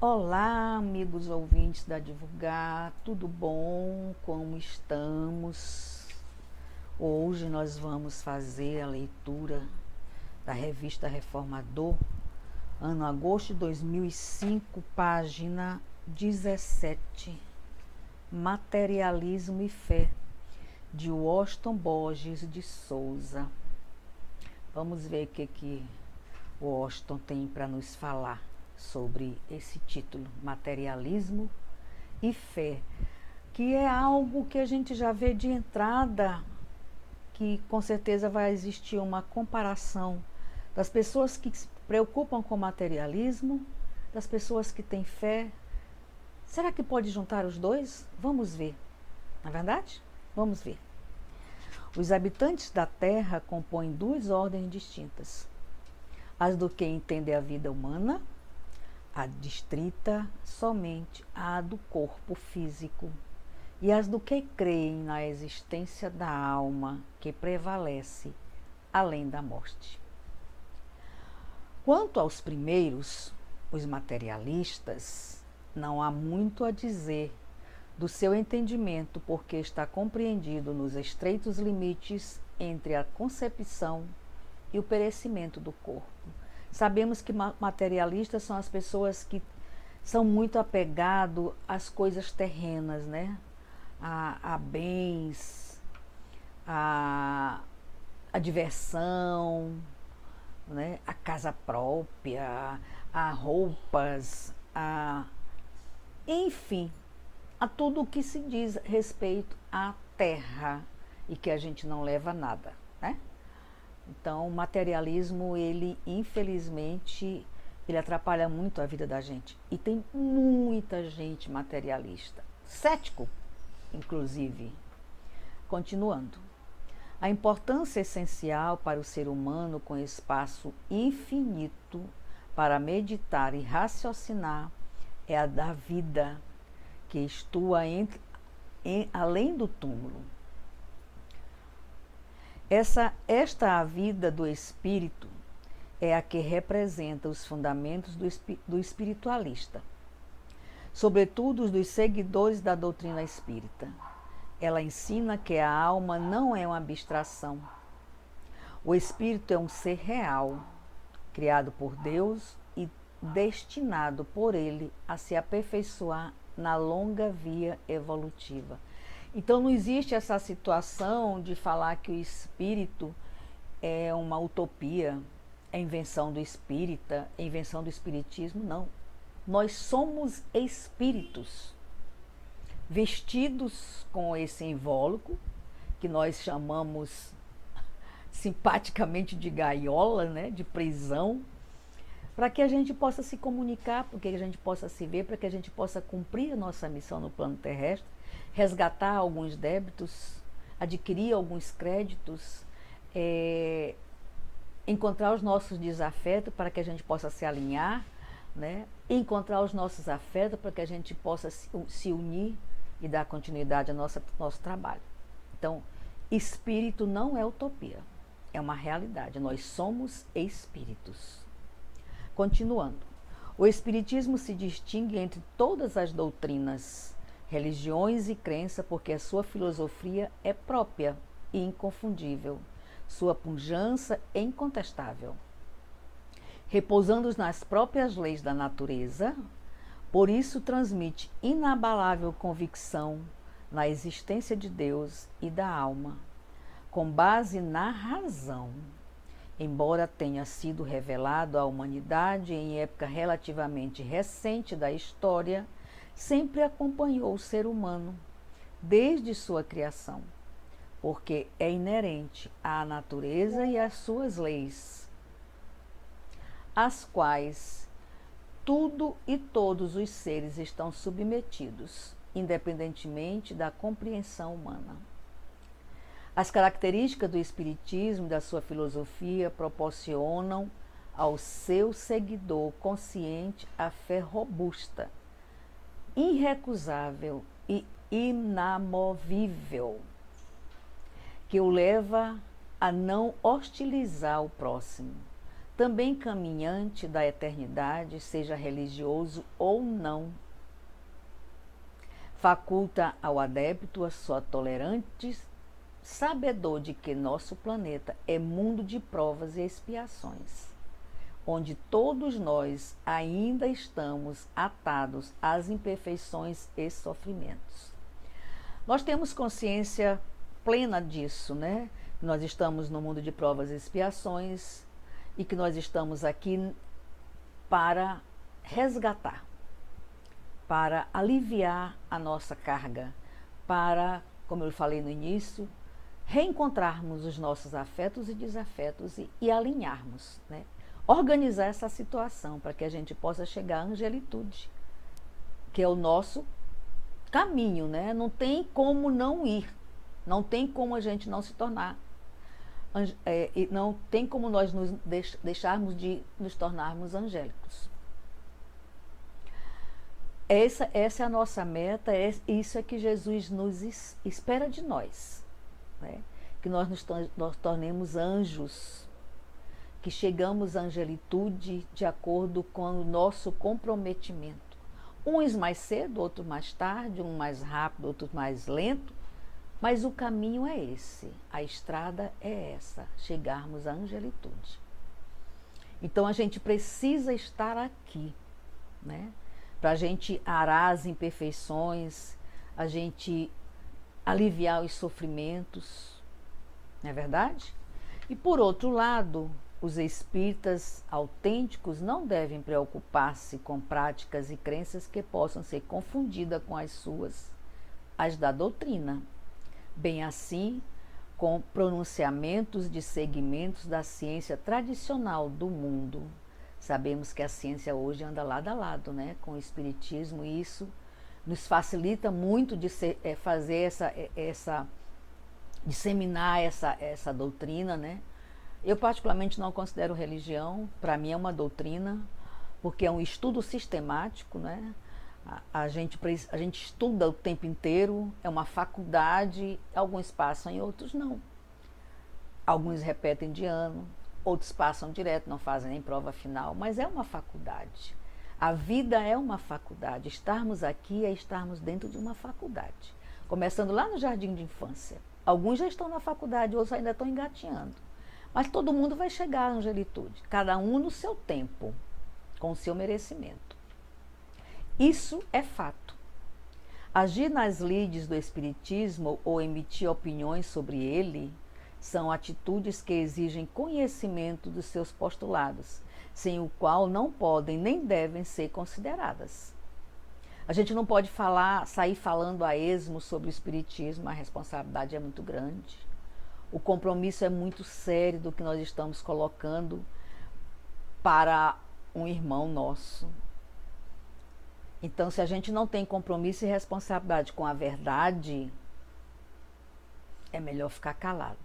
Olá, amigos ouvintes da Divulgar, tudo bom? Como estamos? Hoje nós vamos fazer a leitura da revista Reformador, ano agosto de 2005, página 17, Materialismo e Fé, de Washington Borges de Souza. Vamos ver o que o Washington tem para nos falar sobre esse título, Materialismo e Fé, que é algo que a gente já vê de entrada, que com certeza vai existir uma comparação das pessoas que se preocupam com o materialismo, das pessoas que têm fé. Será que pode juntar os dois? Vamos ver. Não é verdade? Vamos ver. Os habitantes da Terra compõem duas ordens distintas: as do que entende a vida humana, adstrita somente à do corpo físico, e as do que creem na existência da alma que prevalece além da morte. Quanto aos primeiros, os materialistas, não há muito a dizer do seu entendimento, porque está compreendido nos estreitos limites entre a concepção e o perecimento do corpo. Sabemos que materialistas são as pessoas que são muito apegados às coisas terrenas, né? A bens, a diversão, né? A casa própria, a roupas, enfim, a tudo o que se diz respeito à terra e que a gente não leva nada, né? Então, o materialismo, ele, infelizmente, ele atrapalha muito a vida da gente. E tem muita gente materialista, cético, inclusive. Continuando. A importância essencial para o ser humano com espaço infinito para meditar e raciocinar é a da vida, que estua além do túmulo. Esta a vida do espírito é a que representa os fundamentos do espiritualista, sobretudo os dos seguidores da doutrina espírita. Ela ensina que a alma não é uma abstração. O espírito é um ser real, criado por Deus e destinado por ele a se aperfeiçoar na longa via evolutiva. Então não existe essa situação de falar que o espírito é uma utopia, é invenção do espírita, é invenção do espiritismo, não. Nós somos espíritos, vestidos com esse invólucro, que nós chamamos simpaticamente de gaiola, né, de prisão, para que a gente possa se comunicar, para que a gente possa se ver, para que a gente possa cumprir a nossa missão no plano terrestre, resgatar alguns débitos, adquirir alguns créditos, encontrar os nossos desafetos para que a gente possa se alinhar, né? Encontrar os nossos afetos para que a gente possa se unir e dar continuidade ao nosso trabalho. Então, espírito não é utopia, é uma realidade. Nós somos espíritos. Continuando, o espiritismo se distingue entre todas as doutrinas, religiões e crenças porque a sua filosofia é própria e inconfundível, sua pujança é incontestável. Repousando nas próprias leis da natureza, por isso transmite inabalável convicção na existência de Deus e da alma, com base na razão. Embora tenha sido revelado à humanidade em época relativamente recente da história, sempre acompanhou o ser humano, desde sua criação, porque é inerente à natureza e às suas leis, às quais tudo e todos os seres estão submetidos, independentemente da compreensão humana. As características do espiritismo e da sua filosofia proporcionam ao seu seguidor consciente a fé robusta, irrecusável e inamovível, que o leva a não hostilizar o próximo, também caminhante da eternidade, seja religioso ou não. Faculta ao adepto a sua tolerante sabedor de que nosso planeta é mundo de provas e expiações, onde todos nós ainda estamos atados às imperfeições e sofrimentos. Nós temos consciência plena disso, né? Nós estamos no mundo de provas e expiações e que nós estamos aqui para resgatar, para aliviar a nossa carga, para, como eu falei no início, reencontrarmos os nossos afetos e desafetos e alinharmos, né? Organizar essa situação para que a gente possa chegar à angelitude, que é o nosso caminho, né? Não tem como não ir, não tem como a gente não se tornar, não tem como nós nos deixarmos de nos tornarmos angélicos. Essa é a nossa meta, isso é que Jesus nos espera de nós, né? Que nós nos tornemos anjos, que chegamos à angelitude de acordo com o nosso comprometimento. Uns mais cedo, outros mais tarde, um mais rápido, outro mais lento, mas o caminho é esse, a estrada é essa, chegarmos à angelitude. Então a gente precisa estar aqui, né? Para a gente arar as imperfeições, a gente aliviar os sofrimentos, não é verdade? E por outro lado, os espíritas autênticos não devem preocupar-se com práticas e crenças que possam ser confundidas com as da doutrina, bem assim com pronunciamentos de segmentos da ciência tradicional do mundo. Sabemos que a ciência hoje anda lado a lado, né, com o espiritismo, e isso nos facilita muito de fazer disseminar essa doutrina, né? Eu particularmente não considero religião, para mim é uma doutrina, porque é um estudo sistemático, né? A gente estuda o tempo inteiro, é uma faculdade, alguns passam e outros não. Alguns repetem de ano, outros passam direto, não fazem nem prova final, mas é uma faculdade. A vida é uma faculdade, estarmos aqui é estarmos dentro de uma faculdade. Começando lá no jardim de infância. Alguns já estão na faculdade, outros ainda estão engatinhando. Mas todo mundo vai chegar à angelitude, cada um no seu tempo, com o seu merecimento. Isso é fato. Agir nas lides do espiritismo ou emitir opiniões sobre ele são atitudes que exigem conhecimento dos seus postulados, sem o qual não podem nem devem ser consideradas. A gente não pode sair falando a esmo sobre o espiritismo, a responsabilidade é muito grande. O compromisso é muito sério do que nós estamos colocando para um irmão nosso. Então, se a gente não tem compromisso e responsabilidade com a verdade, é melhor ficar calado.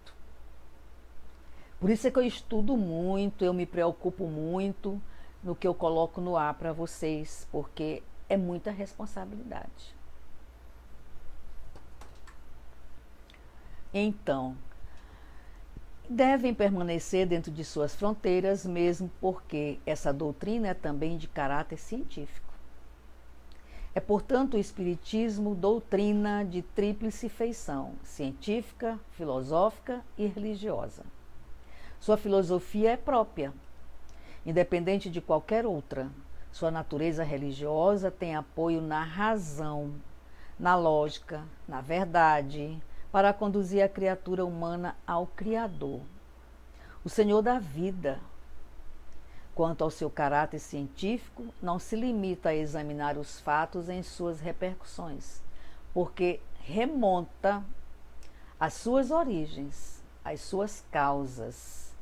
Por isso é que eu estudo muito, eu me preocupo muito no que eu coloco no ar para vocês, porque é muita responsabilidade. Então, devem permanecer dentro de suas fronteiras, mesmo porque essa doutrina é também de caráter científico. É, portanto, o espiritismo doutrina de tríplice feição, científica, filosófica e religiosa. Sua filosofia é própria, independente de qualquer outra. Sua natureza religiosa tem apoio na razão, na lógica, na verdade, para conduzir a criatura humana ao Criador, o Senhor da vida. Quanto ao seu caráter científico, não se limita a examinar os fatos em suas repercussões, porque remonta às suas origens, às suas causas.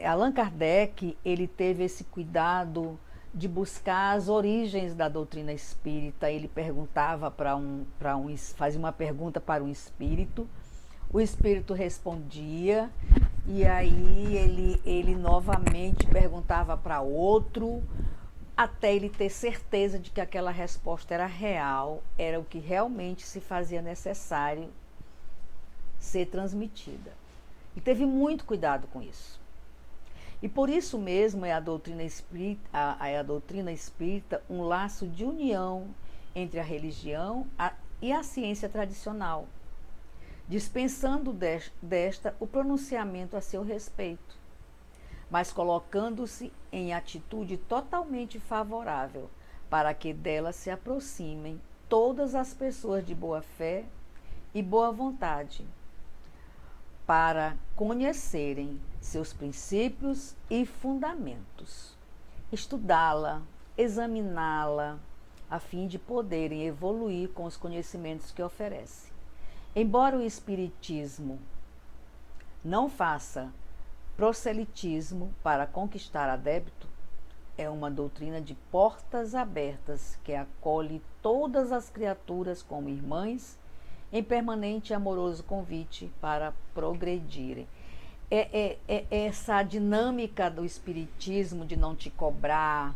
Allan Kardec, ele teve esse cuidado de buscar as origens da doutrina espírita. Ele perguntava fazia uma pergunta para um espírito, o espírito respondia, e aí ele novamente perguntava para outro, até ele ter certeza de que aquela resposta era real, era o que realmente se fazia necessário ser transmitida. E teve muito cuidado com isso. E por isso mesmo é a doutrina espírita um laço de união entre a religião e a ciência tradicional, dispensando desta o pronunciamento a seu respeito, mas colocando-se em atitude totalmente favorável para que dela se aproximem todas as pessoas de boa fé e boa vontade, para conhecerem seus princípios e fundamentos, estudá-la, examiná-la, a fim de poderem evoluir com os conhecimentos que oferece. Embora o Espiritismo não faça proselitismo para conquistar adepto, é uma doutrina de portas abertas que acolhe todas as criaturas como irmãs em permanente e amoroso convite para progredirem. É essa dinâmica do Espiritismo de não te cobrar,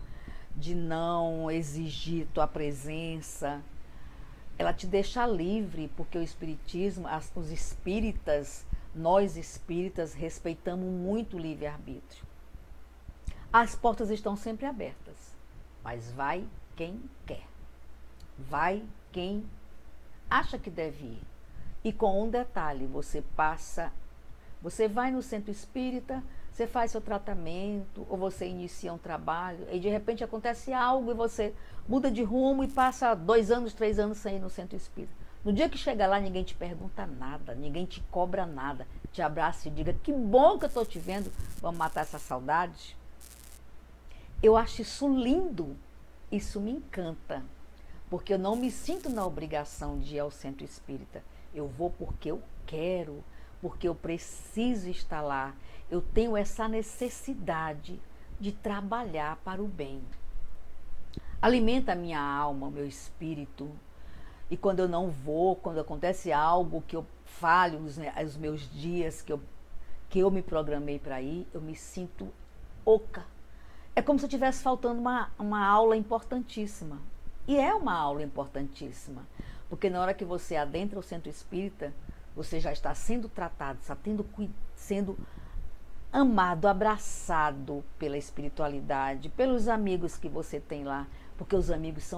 de não exigir tua presença, ela te deixa livre, porque o Espiritismo, os espíritas, nós espíritas, respeitamos muito o livre-arbítrio. As portas estão sempre abertas, mas vai quem quer, vai quem acha que deve ir. E com um detalhe, você vai no centro espírita, você faz seu tratamento, ou você inicia um trabalho, e de repente acontece algo e você muda de rumo e passa 2 anos, 3 anos sem ir no centro espírita. No dia que chega lá, ninguém te pergunta nada, ninguém te cobra nada, te abraça e diga, que bom que eu estou te vendo, vamos matar essa saudade. Eu acho isso lindo, isso me encanta, porque eu não me sinto na obrigação de ir ao centro espírita. Eu vou porque eu quero, porque eu preciso estar lá. Eu tenho essa necessidade de trabalhar para o bem. Alimenta a minha alma, o meu espírito. E quando eu não vou, quando acontece algo que eu falho os meus dias, que eu me programei para ir, eu me sinto oca. É como se eu estivesse faltando uma aula importantíssima. E é uma aula importantíssima, porque na hora que você adentra o centro espírita, você já está sendo tratado, está sendo amado, abraçado pela espiritualidade, pelos amigos que você tem lá, porque os amigos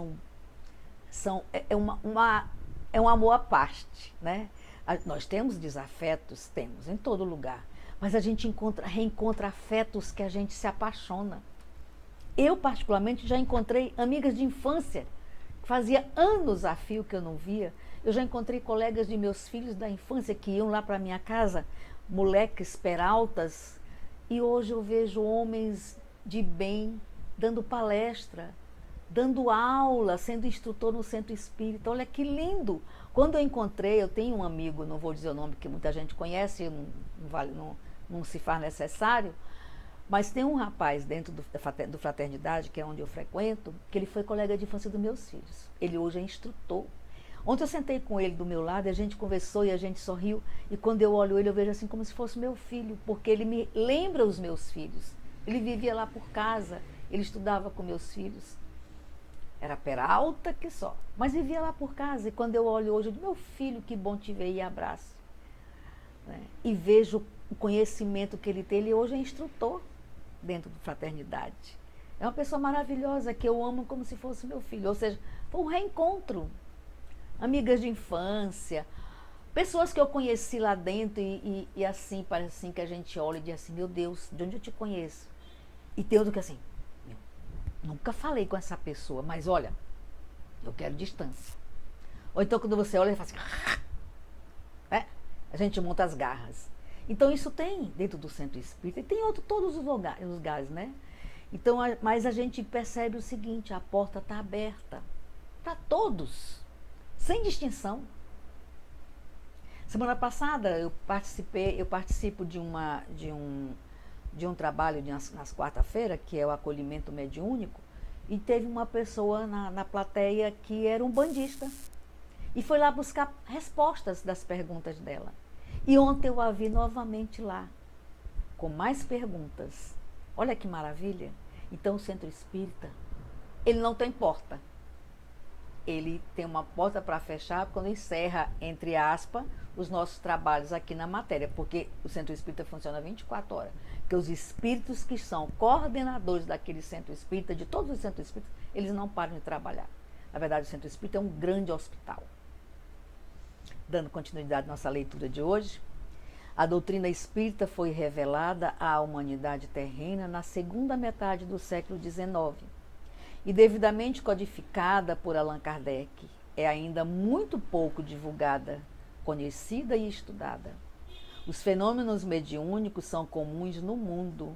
é um amor à parte, né? Nós temos desafetos, temos em todo lugar, mas a gente reencontra afetos que a gente se apaixona. Eu, particularmente, já encontrei amigas de infância, fazia anos a fio que eu não via. Eu já encontrei colegas de meus filhos da infância que iam lá para minha casa, moleques peraltas, e hoje eu vejo homens de bem dando palestra, dando aula, sendo instrutor no centro espírita. Olha que lindo! Quando eu encontrei, eu tenho um amigo, não vou dizer o nome porque muita gente conhece, não se faz necessário, mas tem um rapaz dentro do Fraternidade, que é onde eu frequento, que ele foi colega de infância dos meus filhos. Ele hoje é instrutor. Ontem eu sentei com ele do meu lado, e a gente conversou e a gente sorriu, e quando eu olho ele, eu vejo assim como se fosse meu filho, porque ele me lembra os meus filhos. Ele vivia lá por casa, ele estudava com meus filhos. Era peralta que só, mas vivia lá por casa, e quando eu olho hoje, eu digo, meu filho, que bom te ver, e abraço. Né? E vejo o conhecimento que ele tem, ele hoje é instrutor dentro do Fraternidade. É uma pessoa maravilhosa que eu amo como se fosse meu filho, ou seja, foi um reencontro. Amigas de infância, pessoas que eu conheci lá dentro e assim, parece assim que a gente olha e diz assim, meu Deus, de onde eu te conheço? E tem outro que assim, nunca falei com essa pessoa, mas olha, eu quero distância. Ou então quando você olha e fala assim, né? A gente monta as garras. Então isso tem dentro do centro espírita e tem todos os lugares, né? Então, mas a gente percebe o seguinte, a porta está aberta para todos, sem distinção. Semana passada eu participo de um trabalho nas quarta-feira, que é o acolhimento mediúnico, e teve uma pessoa na plateia que era um bandista e foi lá buscar respostas das perguntas dela. E ontem eu a vi novamente lá, com mais perguntas. Olha que maravilha. Então o centro espírita, ele não tem porta. ele tem uma porta para fechar quando encerra, entre aspas, os nossos trabalhos aqui na matéria, porque o Centro Espírita funciona 24 horas. Porque os espíritos que são coordenadores daquele Centro Espírita, de todos os Centros Espíritas, eles não param de trabalhar. Na verdade, o Centro Espírita é um grande hospital. Dando continuidade à nossa leitura de hoje, a doutrina espírita foi revelada à humanidade terrena na segunda metade do século XIX e devidamente codificada por Allan Kardec. É ainda muito pouco divulgada, conhecida e estudada. Os fenômenos mediúnicos são comuns no mundo,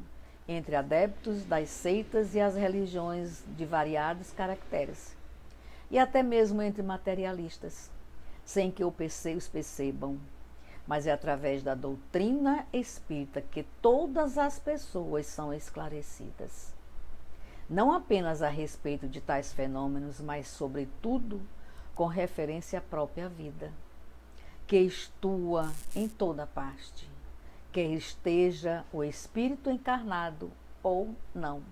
entre adeptos das seitas e as religiões de variados caracteres, e até mesmo entre materialistas, sem que os percebam. Mas é através da doutrina espírita que todas as pessoas são esclarecidas. Não apenas a respeito de tais fenômenos, mas, sobretudo, com referência à própria vida, que estua em toda parte, quer esteja o espírito encarnado ou não.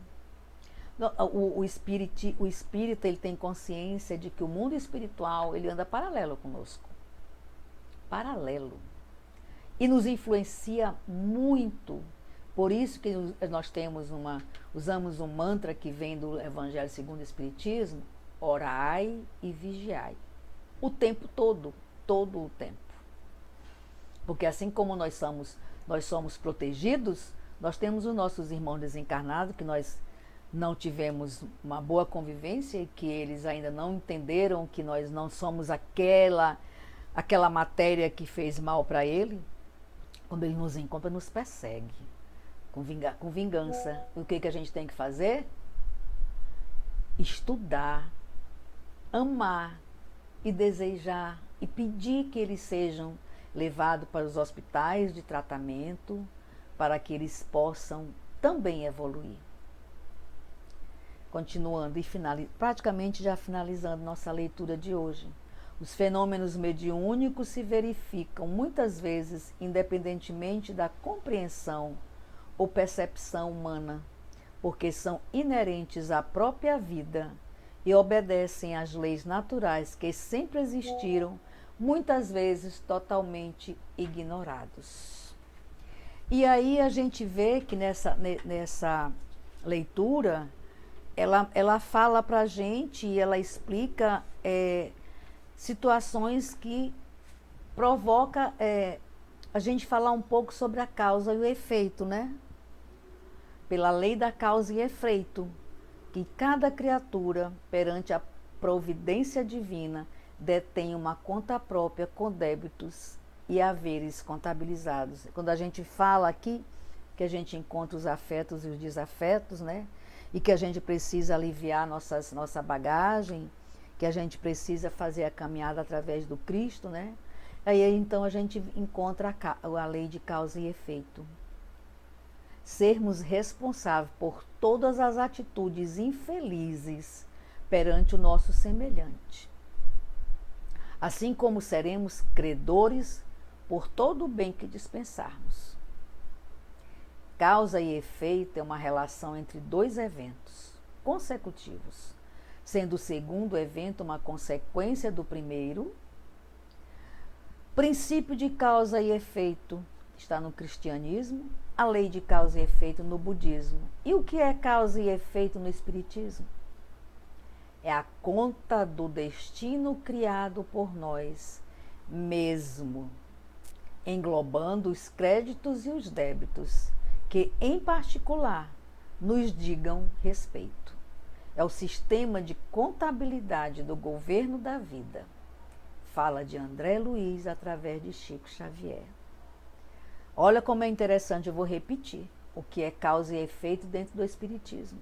O espírita ele tem consciência de que o mundo espiritual ele anda paralelo conosco. Paralelo. E nos influencia muito. Por isso que nós usamos um mantra que vem do Evangelho segundo o Espiritismo: orai e vigiai. O tempo todo o tempo. Porque assim como nós somos protegidos, nós temos os nossos irmãos desencarnados, que nós não tivemos uma boa convivência e que eles ainda não entenderam que nós não somos aquela matéria que fez mal para ele. Quando ele nos encontra, nos persegue com vingança. O que a gente tem que fazer? Estudar, amar e desejar e pedir que eles sejam levados para os hospitais de tratamento, para que eles possam também evoluir. Continuando e praticamente já finalizando nossa leitura de hoje. Os fenômenos mediúnicos se verificam muitas vezes independentemente da compreensão ou percepção humana, porque são inerentes à própria vida e obedecem às leis naturais que sempre existiram, muitas vezes totalmente ignorados. E aí a gente vê que nessa leitura ela fala para a gente e ela explica situações que provoca a gente falar um pouco sobre a causa e o efeito, né? Pela lei da causa e efeito, que cada criatura, perante a providência divina, detém uma conta própria com débitos e haveres contabilizados. Quando a gente fala aqui que a gente encontra os afetos e os desafetos, né? E que a gente precisa aliviar nossa bagagem, que a gente precisa fazer a caminhada através do Cristo, né? Aí então a gente encontra a lei de causa e efeito. Sermos responsáveis por todas as atitudes infelizes perante o nosso semelhante. Assim como seremos credores por todo o bem que dispensarmos. Causa e efeito é uma relação entre dois eventos consecutivos, sendo o segundo evento uma consequência do primeiro. Princípio de causa e efeito está no cristianismo, a lei de causa e efeito no budismo. E o que é causa e efeito no espiritismo? É a conta do destino criado por nós mesmo, englobando os créditos e os débitos, que, em particular, nos digam respeito. É o sistema de contabilidade do governo da vida. Fala de André Luiz através de Chico Xavier. Olha como é interessante, eu vou repetir. O que é causa e efeito dentro do espiritismo?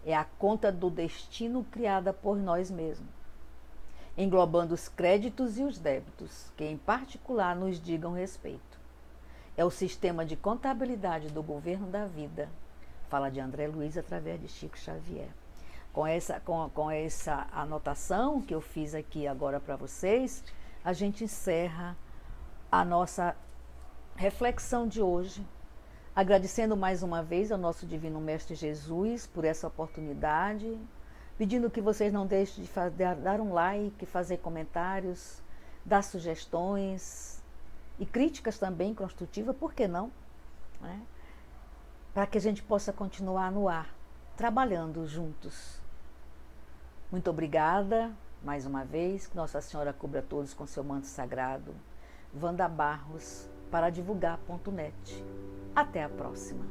É a conta do destino criada por nós mesmos, englobando os créditos e os débitos, que em particular nos digam respeito. É o sistema de contabilidade do governo da vida. Fala de André Luiz através de Chico Xavier. Com essa anotação que eu fiz aqui agora para vocês, a gente encerra a nossa reflexão de hoje, agradecendo mais uma vez ao nosso Divino Mestre Jesus por essa oportunidade Pedindo que vocês não deixem de dar um like, fazer comentários, dar sugestões e críticas também construtivas, por que não? Né? Para que a gente possa continuar no ar, trabalhando juntos. Muito obrigada, mais uma vez, que Nossa Senhora cubra todos com seu manto sagrado. Wanda Barros, para divulgar.net. Até a próxima.